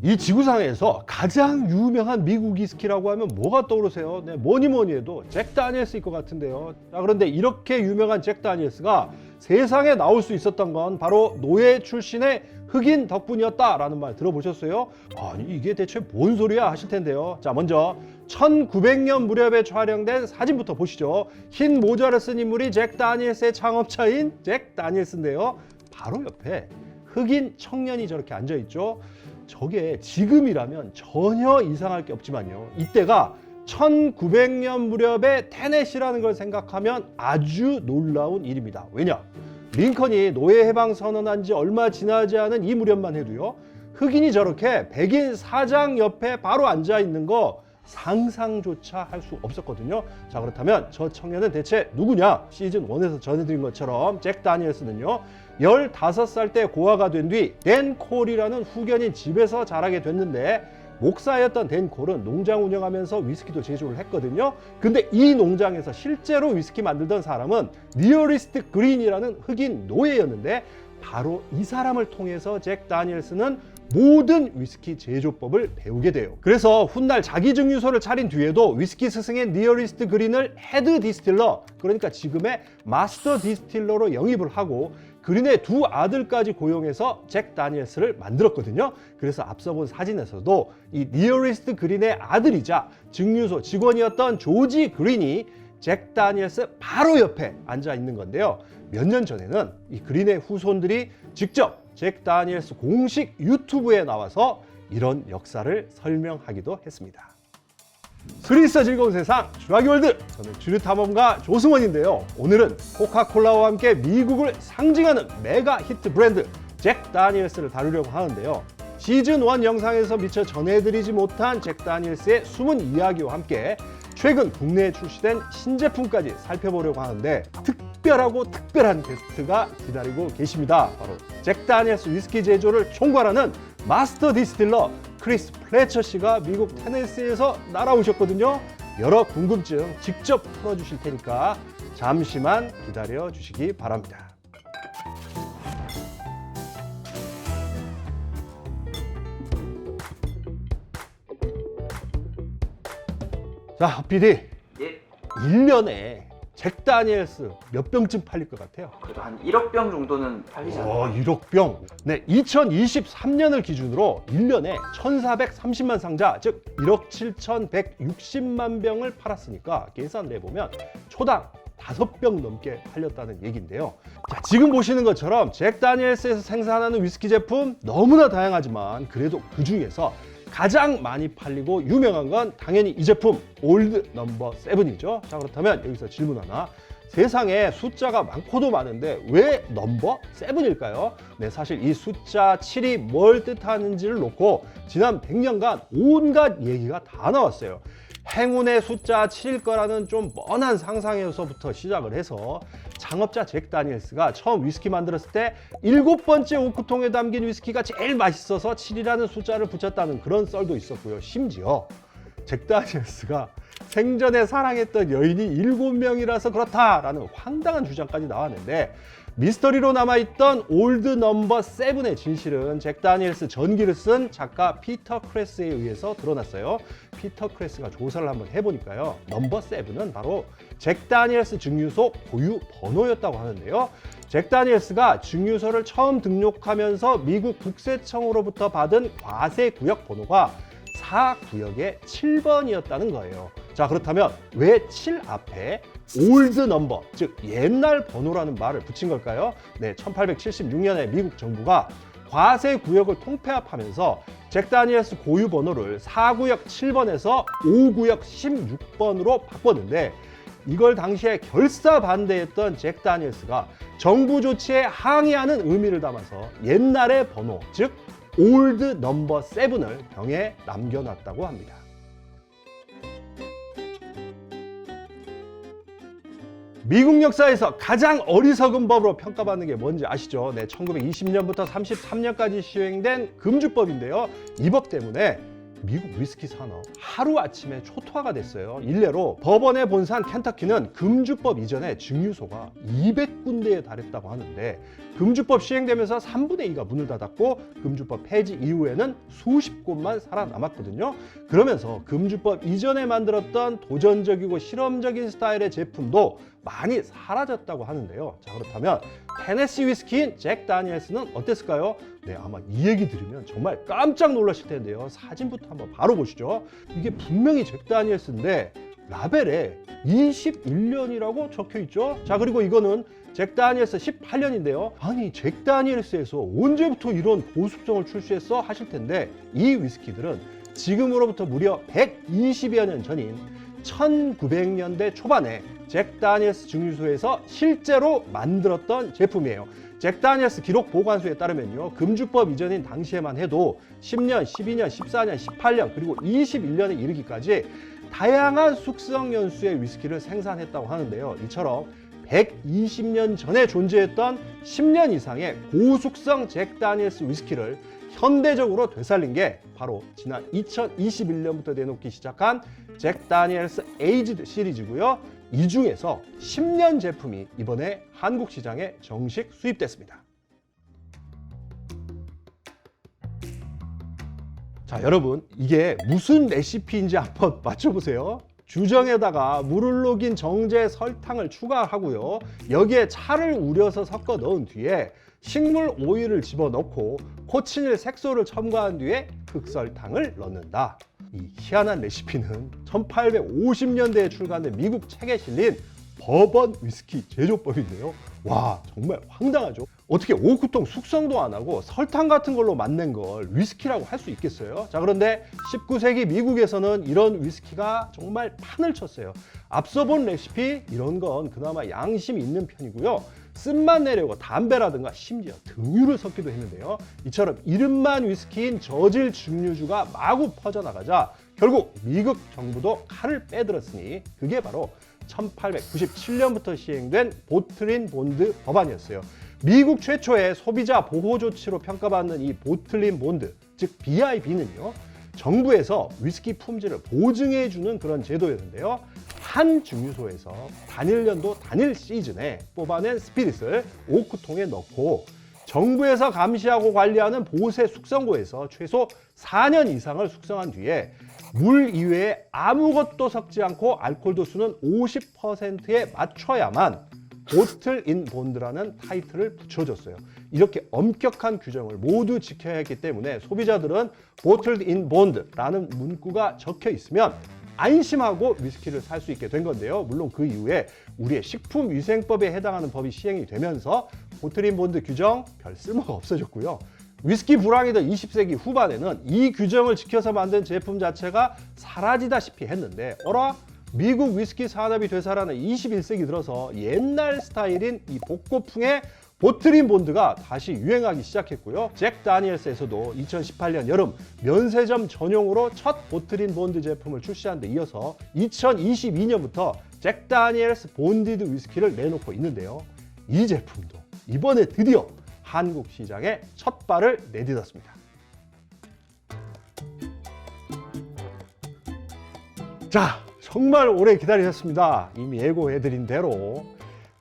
이 지구상에서 가장 유명한 미국 위스키라고 하면 뭐가 떠오르세요? 네, 뭐니 해도 잭 다니엘스일 것 같은데요. 자, 그런데 이렇게 유명한 잭 다니엘스가 세상에 나올 수 있었던 건 바로 노예 출신의 흑인 덕분이었다라는 말 들어보셨어요? 아니, 이게 대체 뭔 소리야 하실 텐데요. 자, 먼저 1900년 무렵에 촬영된 사진부터 보시죠. 흰 모자를 쓴 인물이 잭 다니엘스의 창업자인 잭 다니엘스인데요. 바로 옆에 흑인 청년이 저렇게 앉아있죠. 저게 지금이라면 전혀 이상할 게 없지만요. 이때가 1900년 무렵의 테네시라는 걸 생각하면 아주 놀라운 일입니다. 왜냐? 링컨이 노예 해방 선언한 지 얼마 지나지 않은 이 무렵만 해도요. 흑인이 저렇게 백인 사장 옆에 바로 앉아 있는 거 상상조차 할 수 없었거든요. 자, 그렇다면 저 청년은 대체 누구냐? 시즌 1에서 전해드린 것처럼 잭 다니엘스는요. 15살 때 고아가 된 뒤 댄 콜이라는 후견인 집에서 자라게 됐는데, 목사였던 댄 콜은 농장 운영하면서 위스키도 제조를 했거든요. 근데 이 농장에서 실제로 위스키 만들던 사람은 니어리스트 그린이라는 흑인 노예였는데, 바로 이 사람을 통해서 잭 다니엘스는 모든 위스키 제조법을 배우게 돼요. 그래서 훗날 자기 증류소를 차린 뒤에도 위스키 스승인 니어리스트 그린을 헤드 디스틸러, 그러니까 지금의 마스터 디스틸러로 영입을 하고 그린의 두 아들까지 고용해서 잭 다니엘스를 만들었거든요. 그래서 앞서 본 사진에서도 이 니어리스트 그린의 아들이자 증류소 직원이었던 조지 그린이 잭 다니엘스 바로 옆에 앉아 있는 건데요. 몇 년 전에는 이 그린의 후손들이 직접 잭 다니엘스 공식 유튜브에 나와서 이런 역사를 설명하기도 했습니다. 술이 있어 즐거운 세상 주라기 월드, 저는 주류 탐험가 조승원인데요. 오늘은 코카콜라와 함께 미국을 상징하는 메가 히트 브랜드 잭 다니엘스를 다루려고 하는데요. 시즌 1 영상에서 미처 전해드리지 못한 잭 다니엘스의 숨은 이야기와 함께 최근 국내에 출시된 신제품까지 살펴보려고 하는데, 특별하고 특별한 게스트가 기다리고 계십니다. 바로 잭 다니엘스 위스키 제조를 총괄하는 마스터 디스틸러 크리스 플래처 씨가 미국 테네시에서 날아오셨거든요. 여러 궁금증 직접 풀어주실 테니까 잠시만 기다려 주시기 바랍니다. 자, PD. 예, 1년에 잭 다니엘스 몇 병쯤 팔릴 것 같아요? 그래도 한 1억 병 정도는 팔리지 않나요? 1억 병. 네, 2023년을 기준으로 1년에 1,430만 상자, 즉 1억 7,160만 병을 팔았으니까 계산을 해보면 초당 5병 넘게 팔렸다는 얘기인데요. 자, 지금 보시는 것처럼 잭 다니엘스에서 생산하는 위스키 제품 너무나 다양하지만 그래도 그 중에서 가장 많이 팔리고 유명한 건 당연히 이 제품 올드 넘버 7이죠. 자, 그렇다면 여기서 질문 하나. 세상에 숫자가 많고도 많은데 왜 넘버 7일까요? 네, 사실 이 숫자 7이 뭘 뜻하는지를 놓고 지난 100년간 온갖 얘기가 다 나왔어요. 행운의 숫자 7일 거라는 좀 뻔한 상상에서부터 시작을 해서 창업자 잭 다니엘스가 처음 위스키 만들었을 때 7번째 오크통에 담긴 위스키가 제일 맛있어서 7이라는 숫자를 붙였다는 그런 썰도 있었고요. 심지어 잭 다니엘스가 생전에 사랑했던 여인이 7명이라서 그렇다라는 황당한 주장까지 나왔는데, 미스터리로 남아있던 올드 넘버 7의 진실은 잭 다니엘스 전기를 쓴 작가 피터 크레스에 의해서 드러났어요. 피터 크레스가 조사를 한번 해보니까요, 넘버 7은 바로 잭 다니엘스 증류소 고유 번호였다고 하는데요. 잭 다니엘스가 증류소를 처음 등록하면서 미국 국세청으로부터 받은 과세 구역 번호가 4구역의 7번이었다는 거예요. 자, 그렇다면 왜 7 앞에 올드 넘버, 즉 옛날 번호라는 말을 붙인 걸까요? 네, 1876년에 미국 정부가 과세 구역을 통폐합하면서 잭 다니엘스 고유 번호를 4구역 7번에서 5구역 16번으로 바꿨는데, 이걸 당시에 결사 반대했던 잭 다니엘스가 정부 조치에 항의하는 의미를 담아서 옛날의 번호, 즉 올드 넘버 7을 병에 남겨놨다고 합니다. 미국 역사에서 가장 어리석은 법으로 평가받는 게 뭔지 아시죠? 네, 1920년부터 33년까지 시행된 금주법인데요. 이 법 때문에 미국 위스키 산업 하루아침에 초토화가 됐어요. 일례로 법원의 본산 켄터키는 금주법 이전에 증류소가 200군데에 달했다고 하는데 금주법 시행되면서 3분의 2가 문을 닫았고 금주법 폐지 이후에는 수십 곳만 살아남았거든요. 그러면서 금주법 이전에 만들었던 도전적이고 실험적인 스타일의 제품도 많이 사라졌다고 하는데요. 자, 그렇다면 테네시 위스키인 잭 다니엘스는 어땠을까요? 네, 아마 이 얘기 들으면 정말 깜짝 놀라실 텐데요. 사진부터 한번 바로 보시죠. 이게 분명히 잭 다니엘스인데 라벨에 21년이라고 적혀 있죠. 자, 그리고 이거는 잭 다니엘스 18년인데요. 아니, 잭 다니엘스에서 언제부터 이런 고숙성을 출시했어? 하실 텐데 이 위스키들은 지금으로부터 무려 120여 년 전인 1900년대 초반에 잭 다니엘스 증류소에서 실제로 만들었던 제품이에요. 잭 다니엘스 기록 보관소에 따르면요, 금주법 이전인 당시에만 해도 10년, 12년, 14년, 18년 그리고 21년에 이르기까지 다양한 숙성 연수의 위스키를 생산했다고 하는데요. 이처럼 120년 전에 존재했던 10년 이상의 고숙성 잭 다니엘스 위스키를 현대적으로 되살린 게 바로 지난 2021년부터 내놓기 시작한 잭 다니엘스 에이지드 시리즈고요. 이 중에서 10년 제품이 이번에 한국 시장에 정식 수입됐습니다. 자, 여러분, 이게 무슨 레시피인지 한번 맞춰보세요. 주정에다가 물을 녹인 정제 설탕을 추가하고요. 여기에 차를 우려서 섞어 넣은 뒤에 식물 오일을 집어넣고 코치닐 색소를 첨가한 뒤에 흑설탕을 넣는다. 이 희한한 레시피는 1850년대에 출간된 미국 책에 실린 버번 위스키 제조법인데요. 와, 정말 황당하죠. 어떻게 오크통 숙성도 안 하고 설탕 같은 걸로 만든 걸 위스키라고 할 수 있겠어요? 자, 그런데 19세기 미국에서는 이런 위스키가 정말 판을 쳤어요. 앞서 본 레시피 이런 건 그나마 양심이 있는 편이고요. 쓴맛 내려고 담배라든가 심지어 등유를 섞기도 했는데요. 이처럼 이름만 위스키인 저질 증류주가 마구 퍼져나가자 결국 미국 정부도 칼을 빼들었으니 그게 바로 1897년부터 시행된 보틀린 본드 법안이었어요. 미국 최초의 소비자 보호 조치로 평가받는 이 보틀린 본드, 즉 BIB는요, 정부에서 위스키 품질을 보증해주는 그런 제도였는데요. 한 증류소에서 단일 연도 단일 시즌에 뽑아낸 스피릿을 오크통에 넣고 정부에서 감시하고 관리하는 보세 숙성고에서 최소 4년 이상을 숙성한 뒤에 물 이외에 아무것도 섞지 않고 알코올 도수는 50%에 맞춰야만 보틀 인 본드라는 타이틀을 붙여줬어요. 이렇게 엄격한 규정을 모두 지켜야 했기 때문에 소비자들은 보틀 인 본드라는 문구가 적혀 있으면 안심하고 위스키를 살 수 있게 된 건데요. 물론 그 이후에 우리의 식품위생법에 해당하는 법이 시행이 되면서 보틀 인 본드 규정 별 쓸모가 없어졌고요. 위스키 불황이던 20세기 후반에는 이 규정을 지켜서 만든 제품 자체가 사라지다시피 했는데 어라? 미국 위스키 산업이 되살아난 21세기 들어서 옛날 스타일인 이 복고풍의 보틀린 본드가 다시 유행하기 시작했고요. 잭 다니엘스에서도 2018년 여름 면세점 전용으로 첫 보틀린 본드 제품을 출시한 데 이어서 2022년부터 잭 다니엘스 본디드 위스키를 내놓고 있는데요. 이 제품도 이번에 드디어 한국 시장에 첫 발을 내딛었습니다. 자, 정말 오래 기다리셨습니다. 이미 예고해드린 대로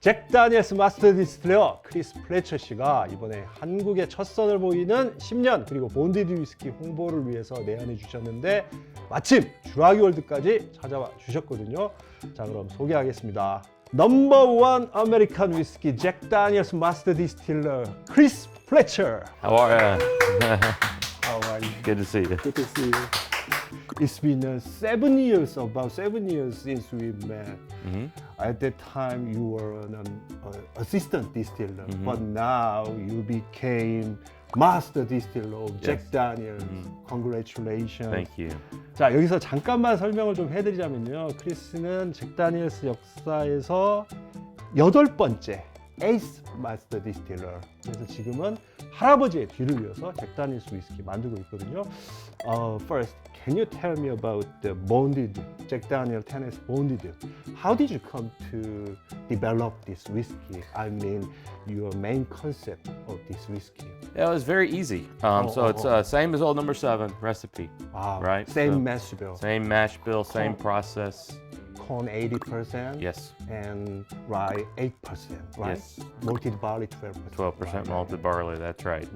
잭 다니엘스 마스터 디스틸러 크리스 플래처 씨가 이번에 한국에 첫 선을 보이는 10년 그리고 본디드 위스키 홍보를 위해서 내한해 주셨는데 마침 주라기 월드까지 찾아와 주셨거든요. 자, 그럼 소개하겠습니다. 넘버 1 아메리칸 위스키 잭 다니엘스 마스터 디스틸러 크리스 플래처. How are you? How are you? Good to see you. Good to see you. It's been about 7 years since we met. At that time, you were an assistant distiller, but now you became master distiller of Jack Daniels. Congratulations. Thank you. 자, 여기서 잠깐만 설명을 좀 해드리자면요. 크리스는 잭 다니엘스 역사에서 8번째 에이스 마스터 디스틸러. 그래서 지금은 할아버지의 뒤를 이어서 잭 다니엘스 위스키 만들고 있거든요. First, Can you tell me about the bonded Jack Daniel Tennessee bonded? How did you come to develop this whiskey? I mean, your main concept of this whiskey. Yeah, it was very easy. It's same as Old Number 7 recipe, Wow. right? Same So, mash bill. Same mash bill, same Corn. process. Corn 80%. Yes, And rye 8%, right? Yes. Malted barley 12%. 12% Right. malted barley. That's right.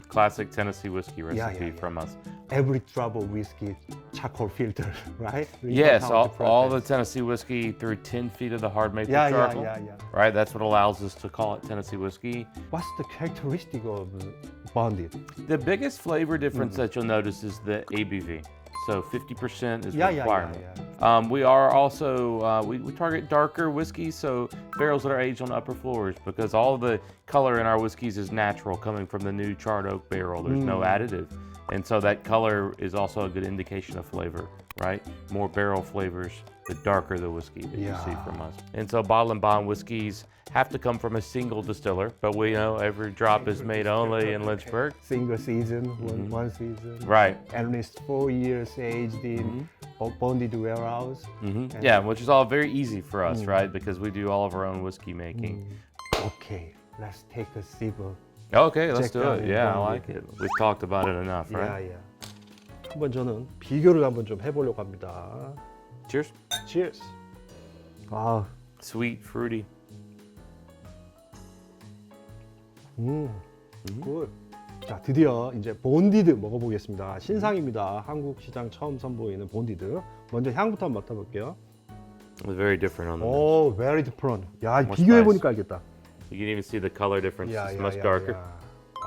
Classic Tennessee whiskey recipe yeah. from us. Every drop of whiskey, charcoal filter, right? Yes, How all the process. Tennessee whiskey through 10 feet of the hard maple Yeah. charcoal. Yeah. Right, that's what allows us to call it Tennessee whiskey. What's the characteristic of bonded? The biggest flavor difference that you'll notice is the ABV. So 50% is the Yeah. requirement. We are also, we target darker whiskeys, so barrels that are aged on upper floors, because all the color in our whiskeys is natural, coming from the new charred oak barrel. There's no additive. And so that color is also a good indication of flavor, right? More barrel flavors, the darker the whiskey that you see Yeah. from us. And so bottle and bond whiskeys have to come from a single distiller, but we know every drop is made only in Lynchburg. Single season, one season. Right. At least 4 years aged in bonded warehouse. Yeah, which is all very easy for us, right? Because we do all of our own whiskey making. Okay, let's take a sip of. Okay, let's Jack do it. Daniel Yeah, I Bond. like it. We've talked about it enough, right? Yeah. 한번 저는 비교를 한번 좀 해보려고 합니다. Cheers. Cheers. 아, Sweet, fruity. 굿. 자, 드디어 이제 본디드 먹어보겠습니다. 신상입니다. 한국 시장 처음 선보이는 본디드. 먼저 향부터 한번 맡아볼게요. It's very different on the 오, very different. 야, More 비교해보니까 알겠다. You can even see the color difference. It's much darker.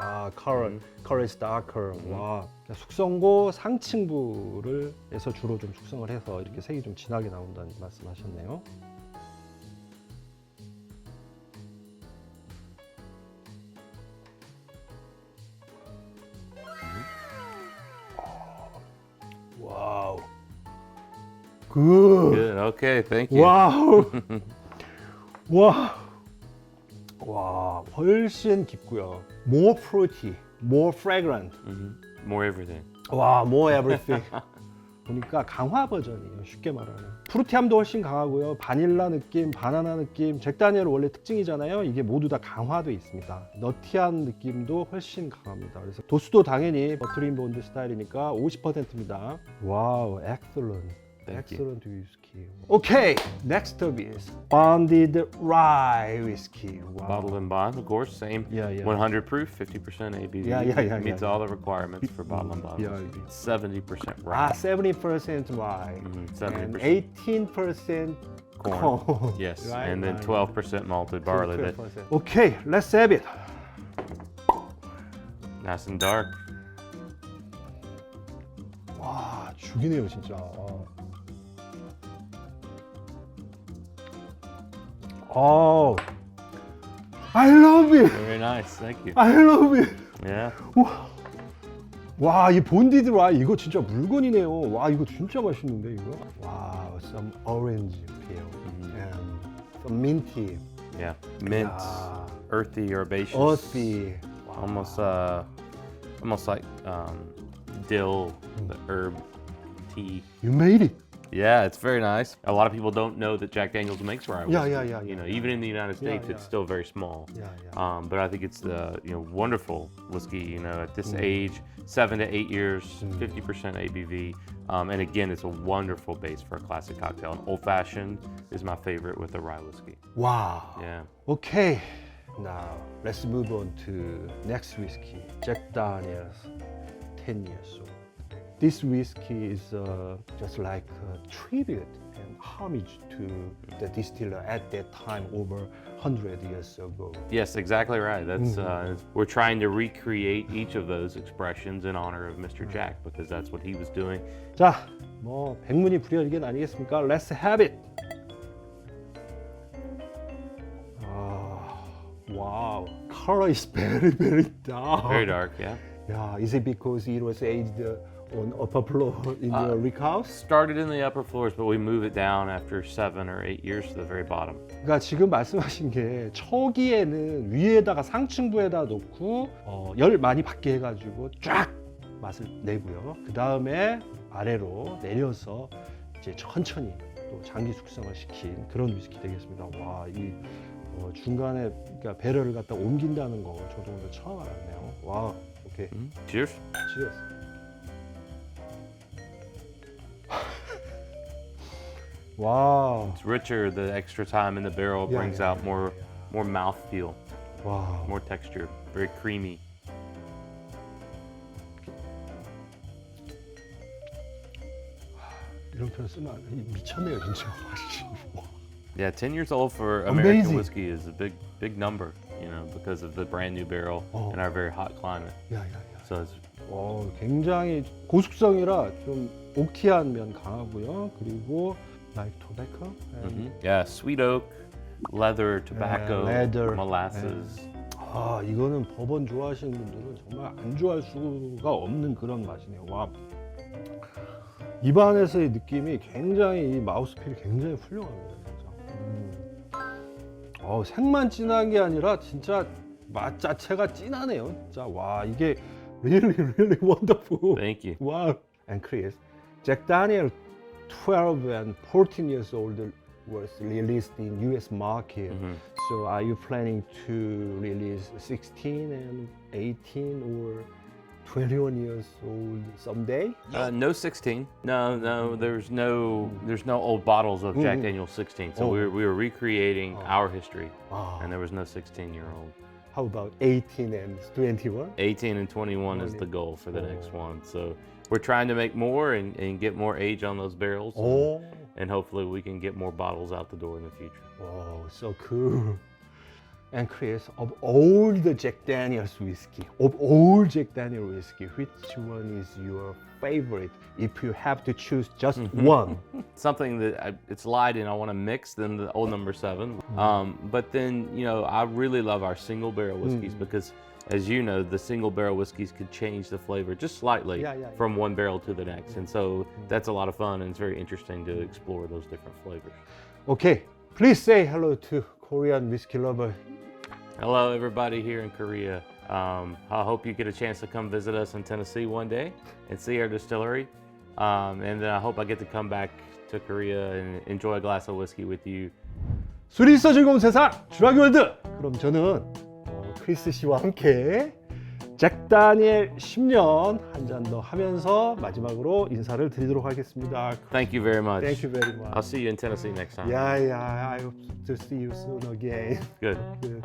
아, color is darker. 와, 숙성고 상층부를 해서 주로 좀 숙성을 해서 이렇게 색이 좀 진하게 나온다는 말씀하셨네요. 와우. 굿. Good. Okay, thank you. 와우. 와. 와, 훨씬 깊고요. More fruity, more fragrant. More everything. 와, more everything. 보니까 강화 버전이에요. 쉽게 말하면. 프루티함도 훨씬 강하고요. 바닐라 느낌, 바나나 느낌. 잭 다니엘 원래 특징이잖아요. 이게 모두 다 강화돼 있습니다. 너티한 느낌도 훨씬 강합니다. 그래서 도수도 당연히 버트린 본드 스타일이니까 50%입니다. 와우, excellent. Thank Excellent whiskey. Okay, next up is bonded rye whiskey. Wow. Bottle and bond, of course, same. Yeah. 100 proof, 50% ABV. Yeah. Meets all the requirements for bottle and bond. Yeah. 70% Ah, rye. 70% rye and 70%. 18% Corn. corn. Yes, Right, and then right. 12% malted barley. That 12%. Okay, let's have it. nice and dark. 와, 죽이네요 진짜. Oh, I love it. Very nice. Thank you. I love it. Yeah. 와, 이 본디드 라이 이거 진짜 물건이네요. 와, 이거 진짜 맛있는데 이거. 와, some orange peel and some minty, Yeah. Mint, 야, earthy, herbaceous. earthy. Almost like dill, the herb tea. You made it. Yeah, it's very nice. A lot of people don't know that Jack Daniel's makes rye whiskey. Yeah. You know, even in the United States, yeah. it's still very small. Yeah. But I think it's the wonderful whiskey. You know, at this age, 7 to 8 years, 50% ABV, and again, it's a wonderful base for a classic cocktail. And old fashioned is my favorite with the rye whiskey. Wow. Yeah. Okay. Now let's move on to next whiskey, Jack Daniel's 10 years old. This whiskey is just like a tribute and homage to the distiller at that time over 100 years ago. Yes, exactly right. That's we're trying to recreate each of those expressions in honor of Mr. Jack because that's what he was doing. 자, 뭐 백문이 불여일견 아니겠습니까? Let's have it. Wow, color is very, very dark. Very dark, yeah. Yeah, is it because it was aged on upper floor in the rick house? Started in the upper floors, but we move it down after 7 or 8 years to the very bottom. 그러니까 지금 말씀하신 게 초기에는 위에다가 상층부에다 놓고 열 많이 받게 해가지고 쫙 맛을 내고요. 그 다음에 아래로 내려서 이제 천천히 또 장기 숙성을 시킨 그런 위스키 되겠습니다. 와, 이 중간에 그러니까 배럴을 갖다 옮긴다는 거 저도 오늘 처음 알았네요. 와, 오케이. Cheers. Cheers. 와, It's richer. The extra time in the barrel Yeah, brings yeah, out more mouth feel, 와. more texture. Very creamy. 이런 표현 쓰면 안 돼. 미쳤네요, 진짜. Yeah, 10 years old for American Amazing. whiskey is a big number, you know, because of the brand new barrel Oh. in our very hot climate. 야야야. So it's 굉장히 고숙성이라 좀 오키한 면 강하고요. 그리고 like tobacco. yeah, sweet oak, leather, tobacco, leather. molasses. 아, 이거는 버번 좋아하시는 분들은 정말 안 좋아할 수가 없는 그런 맛이네요. 와. 입안에서의 느낌이 굉장히 이 마우스필이 굉장히 훌륭합니다, 진짜. 색만 진한 게 아니라 진짜 맛 자체가 진하네요, 진짜. 와, 이게 really wonderful. Thank you. Wow. And Chris, Jack Daniel 12 and 14 years old was released in US market. So are you planning to release 16 and 18 or 21 years old someday? No 16. No. There's no old bottles of Jack Mhm. Daniel's 16. So Oh. we were recreating our history, Ah, and there was no 16-year-old. how about 18 and 21? 18 and 21 is the goal for the next one. So we're trying to make more and get more age on those barrels. Oh, And hopefully we can get more bottles out the door in the future. wow, so cool. And Chris, of all the Jack Daniel's whiskey, which one is your favorite? If you have to choose just one. Something that it's light and I want to mix than the old number 7. But then, you know, I really love our single barrel whiskeys because, as you know, the single barrel whiskeys could change the flavor just slightly Yeah. from one barrel to the next. And so that's a lot of fun and it's very interesting to explore those different flavors. Okay, please say hello to Korean whiskey lover. Hello, everybody here in Korea. I hope you get a chance to come visit us in Tennessee one day and see our distillery. And then I hope I get to come back to Korea and enjoy a glass of whiskey with you. 술이 있어 즐거운 세상 주라기 월드. 그럼 저는 크리스 씨와 함께 잭 다니엘 10년 한 잔 더 하면서 마지막으로 인사를 드리도록 하겠습니다. Thank you very much. Thank you very much. I'll see you in Tennessee next time. Yeah, I hope to see you soon again. Good. Good.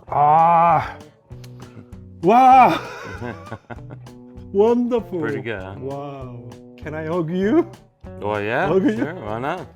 아, 와, wonderful. Pretty good, huh? Wow. Can I hug you? Oh, yeah? Okay. Sure, why not?